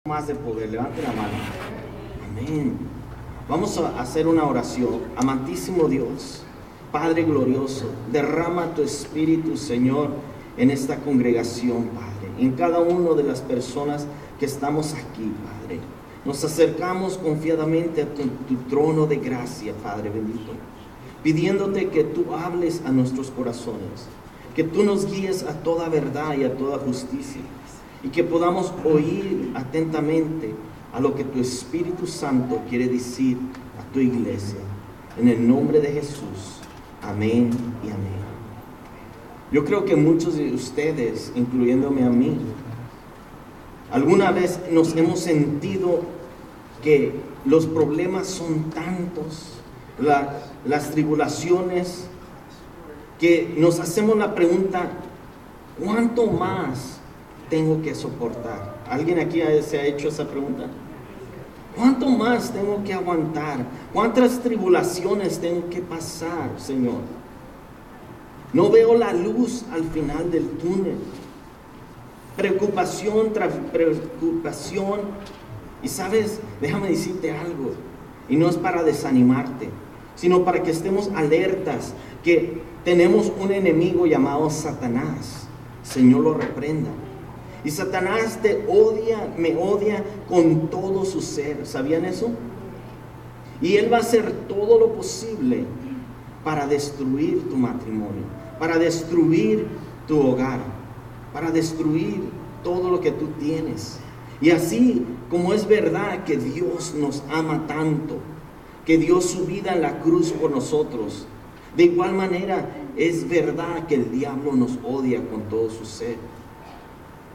Más de poder, levante la mano. Amén. Vamos a hacer una oración. Amantísimo Dios, Padre glorioso, derrama tu Espíritu, Señor, en esta congregación, Padre, en cada una de las personas que estamos aquí, Padre. Nos acercamos confiadamente a tu trono de gracia, Padre bendito, pidiéndote que tú hables a nuestros corazones, que tú nos guíes a toda verdad y a toda justicia, y que podamos oír atentamente a lo que tu Espíritu Santo quiere decir a tu iglesia. En el nombre de Jesús. Amén y amén. Yo creo que muchos de ustedes, incluyéndome a mí, alguna vez nos hemos sentido que los problemas son tantos, las tribulaciones, que nos hacemos la pregunta, ¿cuánto más tengo que soportar? ¿Alguien aquí se ha hecho esa pregunta? ¿Cuánto más tengo que aguantar? ¿Cuántas tribulaciones tengo que pasar, Señor? No veo la luz al final del túnel. Preocupación tras preocupación. Y sabes, déjame decirte algo, y no es para desanimarte, sino para que estemos alertas, que tenemos un enemigo llamado Satanás. Señor lo reprenda. Y Satanás te odia, me odia con todo su ser. ¿Sabían eso? Y él va a hacer todo lo posible para destruir tu matrimonio, para destruir tu hogar, para destruir todo lo que tú tienes. Y así como es verdad que Dios nos ama tanto, que dio su vida en la cruz por nosotros, de igual manera es verdad que el diablo nos odia con todo su ser.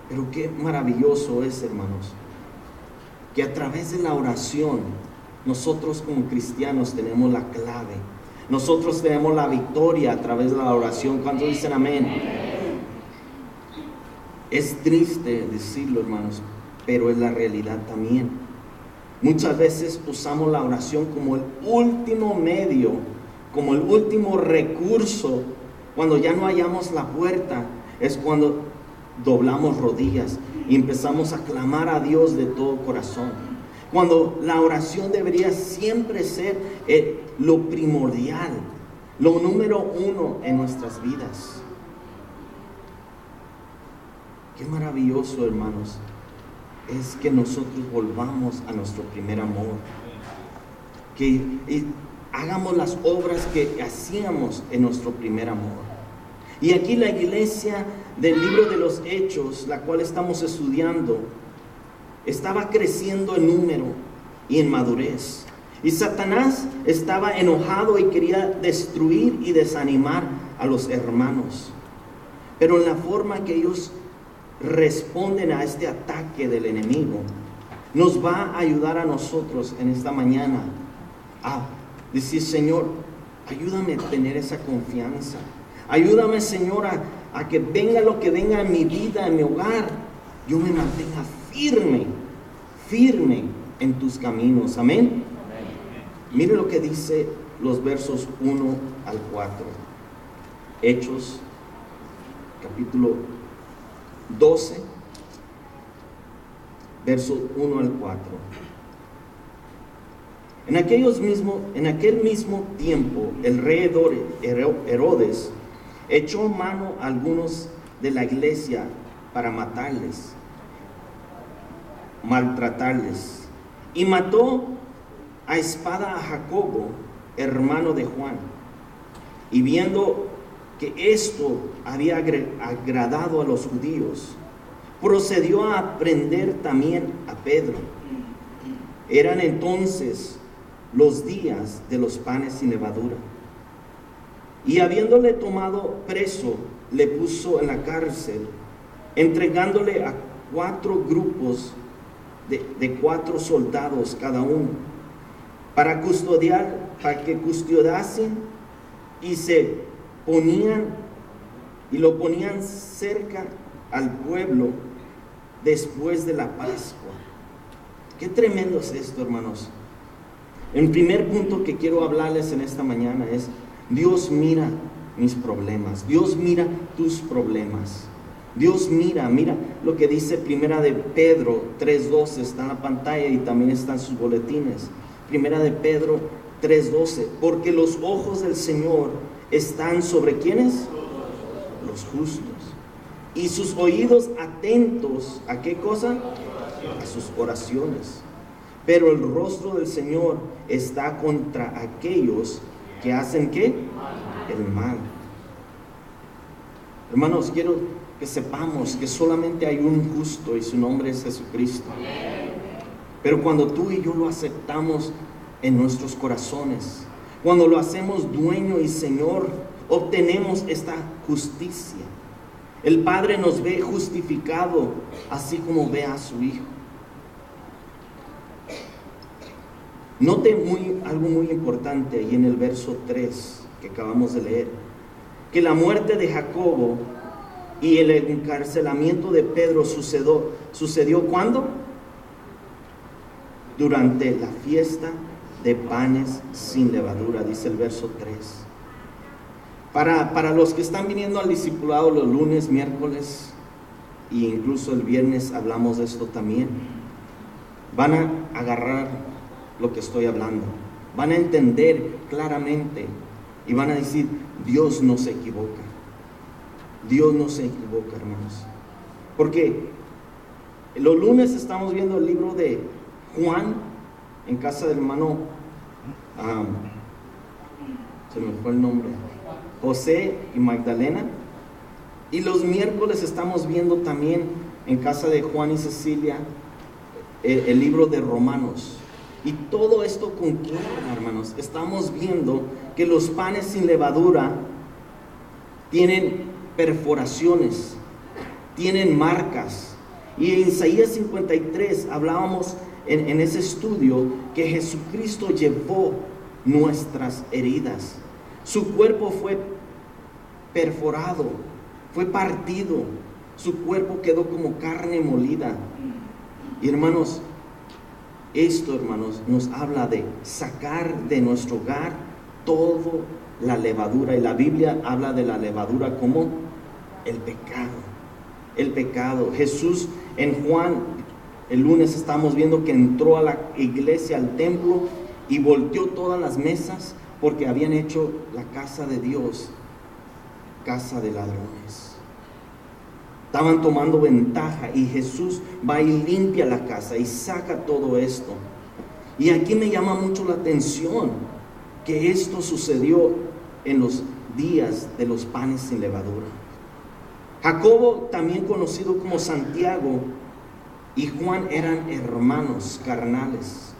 Pero qué maravilloso es, hermanos, que a través de la oración, nosotros como cristianos tenemos la clave. Nosotros tenemos la victoria a través de la oración. ¿Cuántos dicen amén? Es triste decirlo, hermanos, pero es la realidad también. Muchas veces usamos la oración como el último medio, como el último recurso. Cuando ya no hallamos la puerta, es cuando doblamos rodillas y empezamos a clamar a Dios de todo corazón. Cuando la oración debería siempre ser lo primordial, lo número uno en nuestras vidas. Qué maravilloso, hermanos, es que nosotros volvamos a nuestro primer amor, que hagamos las obras que hacíamos en nuestro primer amor. Y aquí la iglesia del libro de los Hechos, la cual estamos estudiando, estaba creciendo en número y en madurez. Y Satanás estaba enojado y quería destruir y desanimar a los hermanos. Pero en la forma que ellos responden a este ataque del enemigo, nos va a ayudar a nosotros en esta mañana a decir, Señor, ayúdame a tener esa confianza. Ayúdame, Señor, a que venga lo que venga en mi vida, en mi hogar, yo me mantenga firme en tus caminos. Amén. Mire lo que dice los versos 1 al 4. Hechos, capítulo 12, versos 1 al 4. En aquel mismo tiempo, el rey Herodes echó mano a algunos de la iglesia para matarles, maltratarles, y mató a espada a Jacobo, hermano de Juan. Y viendo que esto había agradado a los judíos, procedió a prender también a Pedro. Eran entonces los días de los panes sin levadura. Y habiéndole tomado preso, le puso en la cárcel, entregándole a 4 grupos de 4 soldados cada uno, para que custodiasen, y lo ponían cerca al pueblo después de la Pascua. Qué tremendo es esto, hermanos. El primer punto que quiero hablarles en esta mañana es: Dios mira mis problemas, Dios mira tus problemas. Dios mira lo que dice Primera de Pedro 3:12, está en la pantalla y también está en sus boletines. Primera de Pedro 3:12, porque los ojos del Señor están sobre ¿quiénes? Los justos. Y sus oídos atentos, ¿a qué cosa? A sus oraciones. Pero el rostro del Señor está contra aquellos que hacen ¿qué? El mal. Hermanos, quiero que sepamos que solamente hay un justo y su nombre es Jesucristo. Pero cuando tú y yo lo aceptamos en nuestros corazones, cuando lo hacemos dueño y Señor, obtenemos esta justicia. El Padre nos ve justificado, así como ve a su Hijo. Note algo muy importante ahí en el verso 3 que acabamos de leer, que la muerte de Jacobo y el encarcelamiento de Pedro sucedió ¿cuándo? Durante la fiesta de panes sin levadura, dice el verso 3. Para los que están viniendo al discipulado los lunes, miércoles e incluso el viernes hablamos de esto también, van a agarrar lo que estoy hablando, van a entender claramente y van a decir, Dios no se equivoca. Dios no se equivoca, hermanos. Porque los lunes estamos viendo el libro de Juan en casa del hermano, se me fue el nombre, José y Magdalena. Y los miércoles estamos viendo también en casa de Juan y Cecilia el libro de Romanos. Y todo esto concuerda, hermanos. Estamos viendo que los panes sin levadura tienen perforaciones, tienen marcas. Y en Isaías 53 hablábamos en ese estudio que Jesucristo llevó nuestras heridas. Su cuerpo fue perforado, fue partido, su cuerpo quedó como carne molida. Y hermanos, esto, hermanos, nos habla de sacar de nuestro hogar toda la levadura. Y la Biblia habla de la levadura como el pecado. El pecado. Jesús en Juan, el lunes estamos viendo que entró a la iglesia, al templo, y volteó todas las mesas porque habían hecho la casa de Dios casa de ladrones. Estaban tomando ventaja y Jesús va y limpia la casa y saca todo esto. Y aquí me llama mucho la atención que esto sucedió en los días de los panes sin levadura. Jacobo, también conocido como Santiago, y Juan eran hermanos carnales.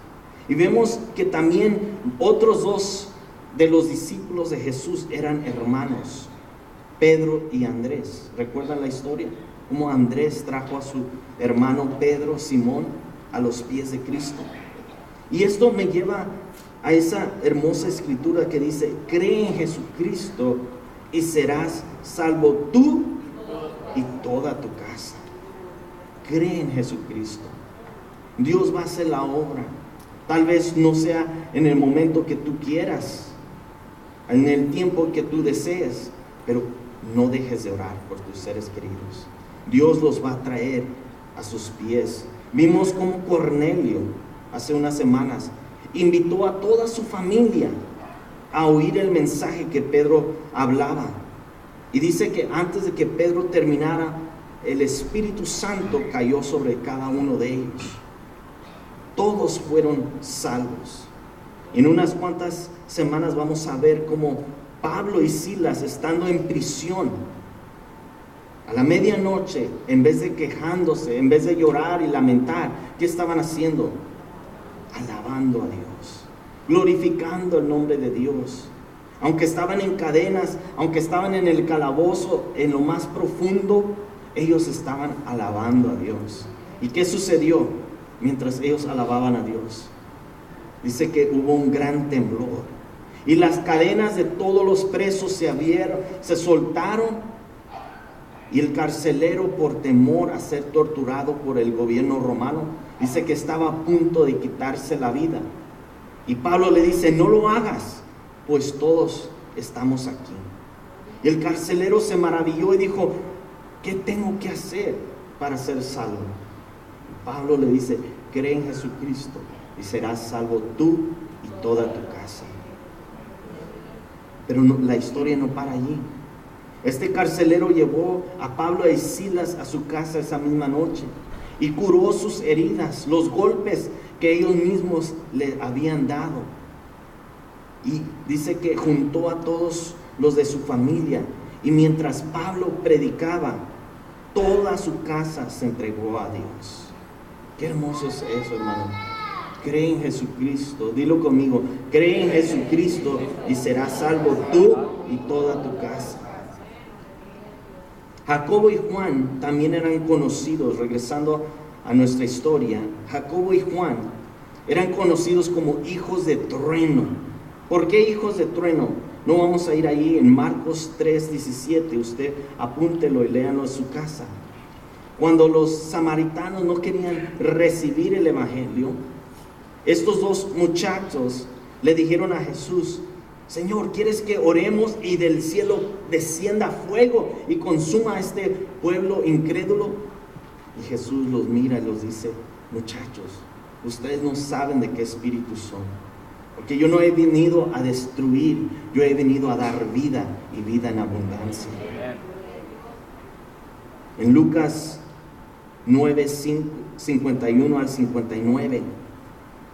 Y vemos que también otros dos de los discípulos de Jesús eran hermanos, Pedro y Andrés. ¿Recuerdan la historia? Cómo Andrés trajo a su hermano Pedro, Simón, a los pies de Cristo. Y esto me lleva a esa hermosa escritura que dice, cree en Jesucristo y serás salvo tú y toda tu casa. Cree en Jesucristo. Dios va a hacer la obra. Tal vez no sea en el momento que tú quieras, en el tiempo que tú desees, pero no dejes de orar por tus seres queridos. Dios los va a traer a sus pies. Vimos cómo Cornelio, hace unas semanas, invitó a toda su familia a oír el mensaje que Pedro hablaba. Y dice que antes de que Pedro terminara, el Espíritu Santo cayó sobre cada uno de ellos. Todos fueron salvos. En unas cuantas semanas vamos a ver cómo Pablo y Silas, estando en prisión, a la medianoche, en vez de quejándose, en vez de llorar y lamentar, ¿qué estaban haciendo? Alabando a Dios, glorificando el nombre de Dios. Aunque estaban en cadenas, aunque estaban en el calabozo, en lo más profundo, ellos estaban alabando a Dios. ¿Y qué sucedió mientras ellos alababan a Dios? Dice que hubo un gran temblor y las cadenas de todos los presos se abrieron, se soltaron, y el carcelero, por temor a ser torturado por el gobierno romano, dice que estaba a punto de quitarse la vida. Y Pablo le dice, no lo hagas, pues todos estamos aquí. Y el carcelero se maravilló y dijo, ¿qué tengo que hacer para ser salvo? Pablo le dice, cree en Jesucristo y serás salvo tú y toda tu casa. Pero la historia no para allí. Este carcelero llevó a Pablo y Silas a su casa esa misma noche y curó sus heridas, los golpes que ellos mismos le habían dado. Y dice que juntó a todos los de su familia, y mientras Pablo predicaba, toda su casa se entregó a Dios. Qué hermoso es eso, hermano. Cree en Jesucristo, dilo conmigo, cree en Jesucristo y serás salvo tú y toda tu casa. Jacobo y Juan también eran conocidos, regresando a nuestra historia, Jacobo y Juan eran conocidos como hijos de trueno. ¿Por qué hijos de trueno? No vamos a ir ahí en Marcos 3:17, usted apúntelo y léanlo en su casa. Cuando los samaritanos no querían recibir el evangelio, estos dos muchachos le dijeron a Jesús, Señor, ¿quieres que oremos y del cielo descienda fuego y consuma a este pueblo incrédulo? Y Jesús los mira y los dice, muchachos, ustedes no saben de qué espíritu son, porque yo no he venido a destruir, yo he venido a dar vida y vida en abundancia. En Lucas 9:51 al 59,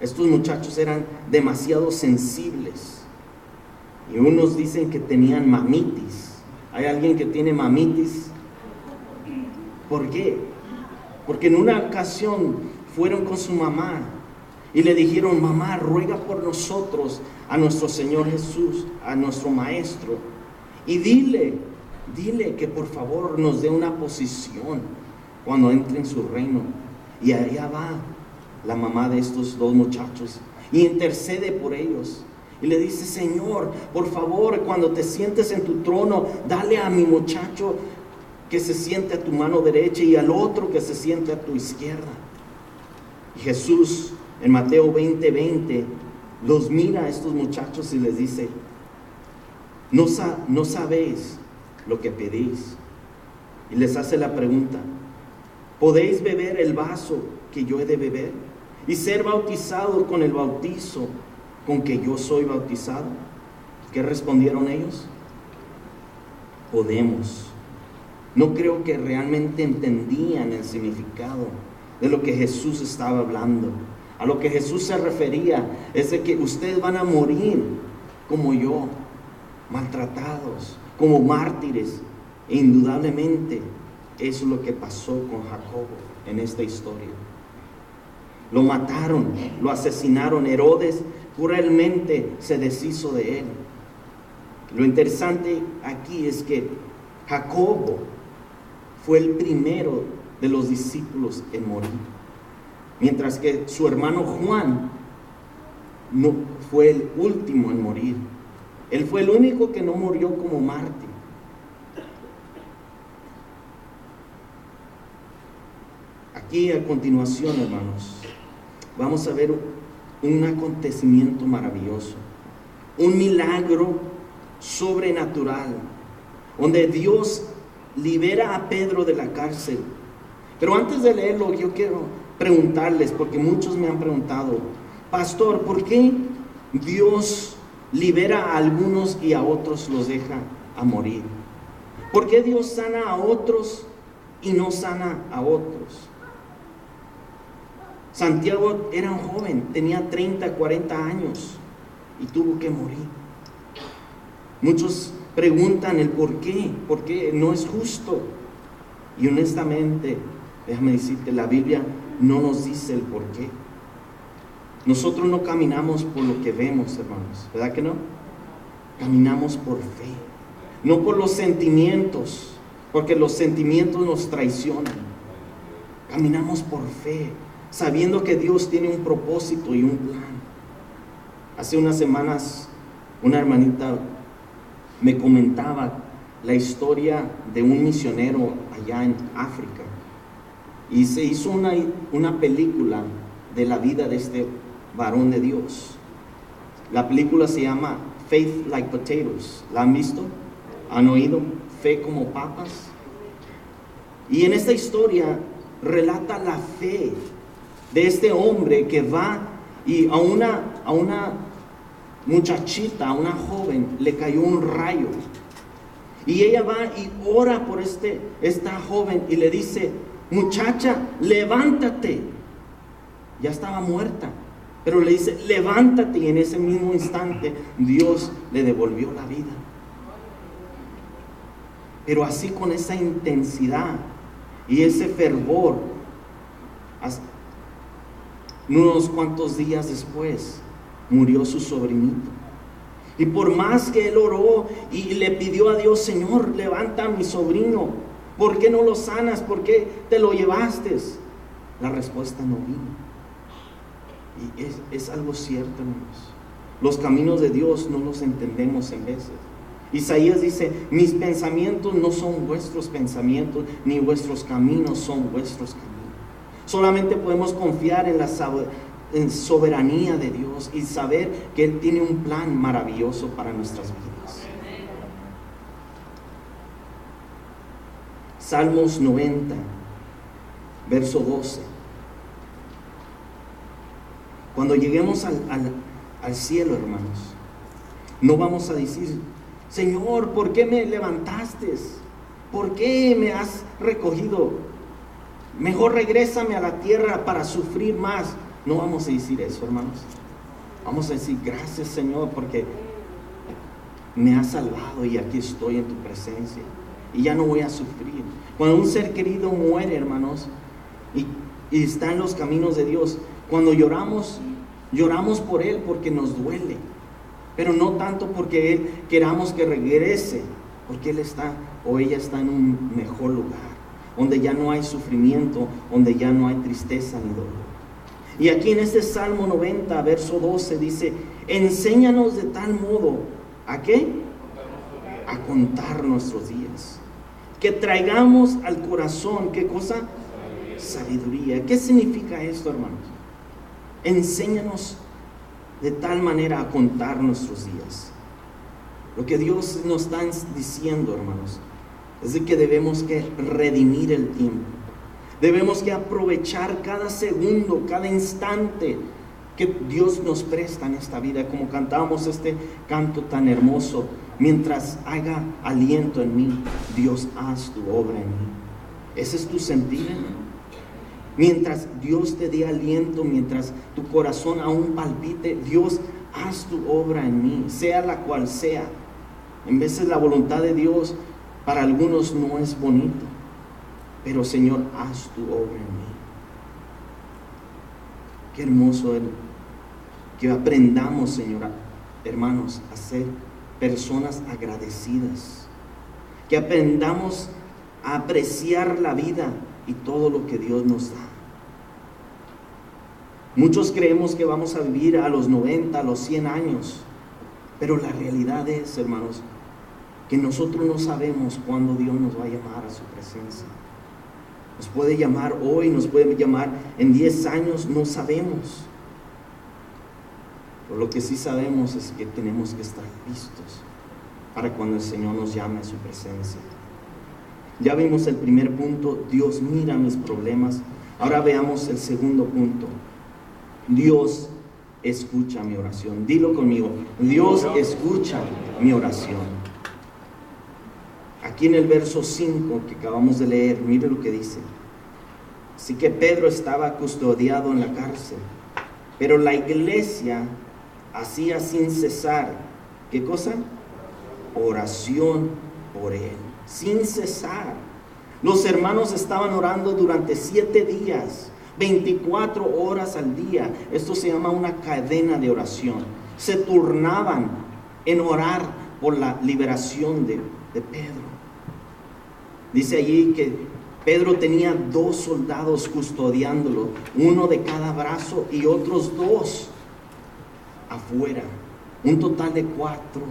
estos muchachos eran demasiado sensibles. Y unos dicen que tenían mamitis. ¿Hay alguien que tiene mamitis? ¿Por qué? Porque en una ocasión fueron con su mamá y le dijeron, mamá, ruega por nosotros a nuestro Señor Jesús, a nuestro Maestro, y dile que por favor nos dé una posición cuando entre en su reino. Y allá va la mamá de estos dos muchachos y intercede por ellos. Y le dice, Señor, por favor, cuando te sientes en tu trono, dale a mi muchacho que se siente a tu mano derecha y al otro que se siente a tu izquierda. Y Jesús, en Mateo 20:20, los mira a estos muchachos y les dice, no sabéis lo que pedís. Y les hace la pregunta, ¿podéis beber el vaso que yo he de beber y ser bautizado con el bautizo con que yo soy bautizado? ¿Qué respondieron ellos? Podemos. No creo que realmente entendían el significado de lo que Jesús estaba hablando. A lo que Jesús se refería es de que ustedes van a morir como yo, maltratados, como mártires. E indudablemente eso es lo que pasó con Jacobo en esta historia. Lo mataron, lo asesinaron. Herodes cruelmente se deshizo de él. Lo interesante aquí es que Jacobo fue el primero de los discípulos en morir, mientras que su hermano Juan no fue el último en morir. Él fue el único que no murió como mártir. Aquí a continuación, hermanos, vamos a ver un acontecimiento maravilloso, un milagro sobrenatural, donde Dios libera a Pedro de la cárcel. Pero antes de leerlo, yo quiero preguntarles, porque muchos me han preguntado, pastor, ¿por qué Dios libera a algunos y a otros los deja a morir? ¿Por qué Dios sana a otros y no sana a otros? Santiago era un joven, tenía 30, 40 años y tuvo que morir. Muchos preguntan el por qué no es justo. Y honestamente, déjame decirte, la Biblia no nos dice el por qué. Nosotros no caminamos por lo que vemos, hermanos, ¿verdad que no? Caminamos por fe, no por los sentimientos, porque los sentimientos nos traicionan. Caminamos por fe, sabiendo que Dios tiene un propósito y un plan. Hace unas semanas, una hermanita me comentaba la historia de un misionero allá en África, y se hizo una película de la vida de este varón de Dios. La película se llama Faith Like Potatoes. ¿La han visto? ¿Han oído? Fe como papas. Y en esta historia relata la fe de este hombre que va y a una muchachita, a una joven, le cayó un rayo. Y ella va y ora por esta joven y le dice: muchacha, levántate. Ya estaba muerta, pero le dice: levántate. Y en ese mismo instante Dios le devolvió la vida. Pero así, con esa intensidad y ese fervor, unos cuantos días después murió su sobrinito. Y por más que él oró y le pidió a Dios: Señor, levanta a mi sobrino, ¿por qué no lo sanas? ¿Por qué te lo llevaste? La respuesta no vino. Y es algo cierto, hermanos. Los caminos de Dios no los entendemos en veces. Isaías dice: mis pensamientos no son vuestros pensamientos, ni vuestros caminos son vuestros caminos. Solamente podemos confiar en la soberanía de Dios y saber que Él tiene un plan maravilloso para nuestras vidas. Salmos 90, verso 12. Cuando lleguemos al cielo, hermanos, no vamos a decir: Señor, ¿por qué me levantaste? ¿Por qué me has recogido? Mejor regrésame a la tierra para sufrir más. No vamos a decir eso, hermanos. Vamos a decir: gracias, Señor, porque me has salvado y aquí estoy en tu presencia y ya no voy a sufrir. Cuando un ser querido muere, hermanos, y está en los caminos de Dios, cuando lloramos por Él porque nos duele, pero no tanto porque Él queramos que regrese, porque Él está o ella está en un mejor lugar, donde ya no hay sufrimiento, donde ya no hay tristeza ni dolor. Y aquí en este Salmo 90, verso 12 dice: enséñanos de tal modo, ¿a qué? A contar nuestros días, que traigamos al corazón, ¿qué cosa? Sabiduría. ¿Qué significa esto, hermanos? Enséñanos de tal manera a contar nuestros días. Lo que Dios nos está diciendo, hermanos, es de que debemos que redimir el tiempo. Debemos que aprovechar cada segundo, cada instante que Dios nos presta en esta vida, como cantábamos este canto tan hermoso: mientras haga aliento en mí, Dios, haz tu obra en mí. Ese es tu sentir, hermano. Mientras Dios te dé aliento, mientras tu corazón aún palpite, Dios, haz tu obra en mí, sea la cual sea. En veces la voluntad de Dios para algunos no es bonito, pero Señor, haz tu obra en mí. Qué hermoso que aprendamos, Señor, hermanos, a ser personas agradecidas, que aprendamos a apreciar la vida y todo lo que Dios nos da. Muchos creemos que vamos a vivir a los 90, a los 100 años, pero la realidad es, hermanos, que nosotros no sabemos cuándo Dios nos va a llamar a su presencia. Nos puede llamar hoy, nos puede llamar en 10 años, no sabemos. Pero lo que sí sabemos es que tenemos que estar listos para cuando el Señor nos llame a su presencia. Ya vimos el primer punto: Dios mira mis problemas. Ahora veamos el segundo punto: Dios escucha mi oración. Dilo conmigo: Dios escucha mi oración. Aquí en el verso 5 que acabamos de leer, mire lo que dice: así que Pedro estaba custodiado en la cárcel, pero la iglesia hacía sin cesar, ¿qué cosa? Oración por él, sin cesar. Los hermanos estaban orando durante 7 días, 24 horas al día. Esto se llama una cadena de oración. Se turnaban en orar por la liberación de Pedro. Dice allí que Pedro tenía 2 soldados custodiándolo, uno de cada brazo y otros 2 afuera. Un total de 4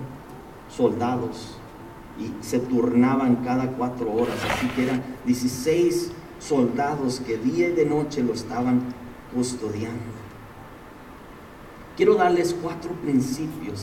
soldados, y se turnaban cada 4 horas, así que eran 16 soldados que día y de noche lo estaban custodiando. Quiero darles 4 principios